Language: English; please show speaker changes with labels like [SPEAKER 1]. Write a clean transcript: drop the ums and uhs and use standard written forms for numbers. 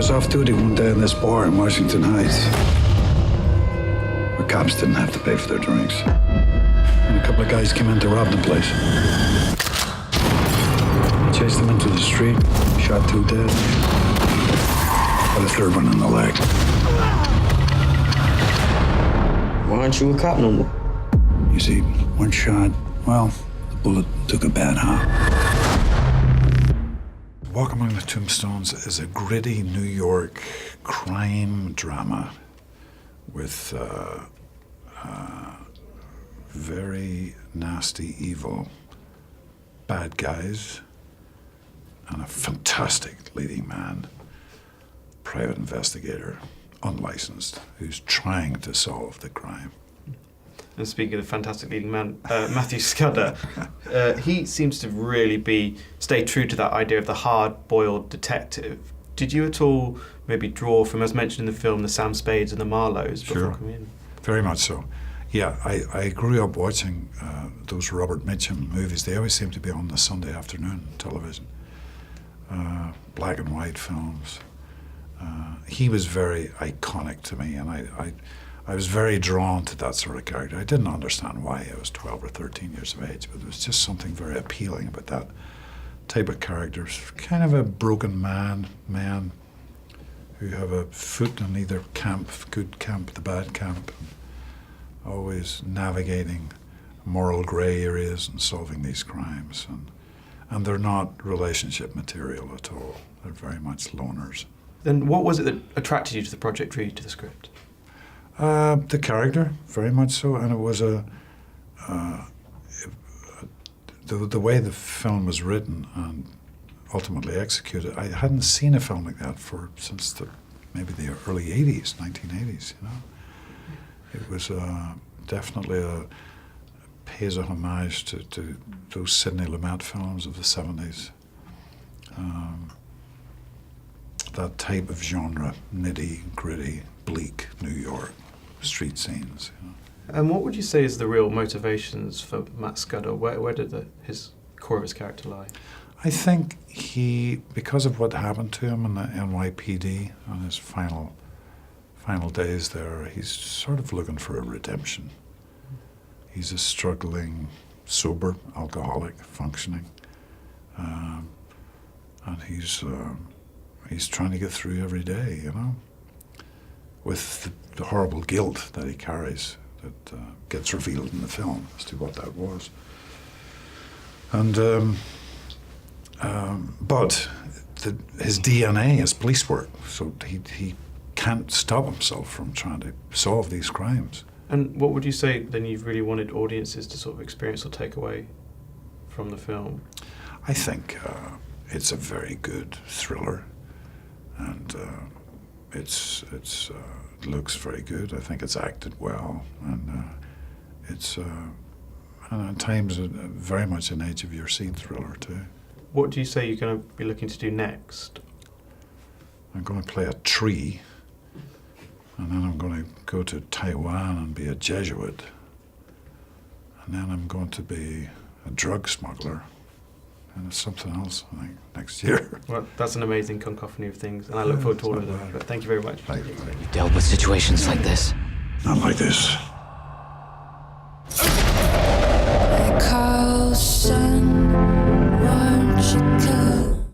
[SPEAKER 1] was off duty one day in this bar in Washington Heights. The cops didn't have to pay for their drinks. And a couple of guys came in to rob the place. Chased them into the street, shot 2 dead. Got a third one in the leg.
[SPEAKER 2] Why aren't you a cop no more?
[SPEAKER 1] You see, one shot, well, the bullet took a bad hop. Walk Among the Tombstones is a gritty New York crime drama with very nasty, evil bad guys and a fantastic leading man, private investigator, unlicensed, who's trying to solve the crime.
[SPEAKER 3] And speaking of the fantastic leading man, Matthew Scudder, he seems to really stay true to that idea of the hard-boiled detective. Did you at all maybe draw from, as mentioned in the film, the Sam Spades and the Marlowes before coming in?
[SPEAKER 1] Very much so. Yeah, I grew up watching those Robert Mitchum movies. They always seem to be on the Sunday afternoon television. Black and white films. He was very iconic to me, and I was very drawn to that sort of character. I didn't understand why. I was 12 or 13 years of age, but there was just something very appealing about that type of character. Kind of a broken man who have a foot in either camp, good camp, the bad camp, always navigating moral gray areas and solving these crimes. And they're not relationship material at all. They're very much loners.
[SPEAKER 3] Then what was it that attracted you to the project, drew you to the script?
[SPEAKER 1] The character, very much so, and it was the way the film was written and ultimately executed. I hadn't seen a film like that since maybe the early 80s, 1980s, you know. It was definitely pays a homage to those Sidney Lumet films of the 70s. That type of genre, nitty, gritty, bleak New York street scenes. You know.
[SPEAKER 3] And what would you say is the real motivations for Matt Scudder? Where did his core of his character lie?
[SPEAKER 1] I think because of what happened to him in the NYPD on his final days there, he's sort of looking for a redemption. He's a struggling, sober alcoholic, functioning, and he's trying to get through every day, you know, with the horrible guilt that he carries that gets revealed in the film as to what that was. And but his DNA is police work, so he can't stop himself from trying to solve these crimes.
[SPEAKER 3] And what would you say then you've really wanted audiences to sort of experience or take away from the film?
[SPEAKER 1] I think it's a very good thriller, and it looks very good. I think it's acted well, and it's and at times very much an edge of your seat thriller too.
[SPEAKER 3] What do you say you're going to be looking to do next?
[SPEAKER 1] I'm going to play a tree, and then I'm going to go to Taiwan and be a Jesuit, and then I'm going to be a drug smuggler, and it's something else, I think, next year.
[SPEAKER 3] Well, that's an amazing cacophony of things, and I look forward to all of them. But thank you very much.
[SPEAKER 1] Thank you.
[SPEAKER 2] You've dealt with situations like this?
[SPEAKER 1] Not like this.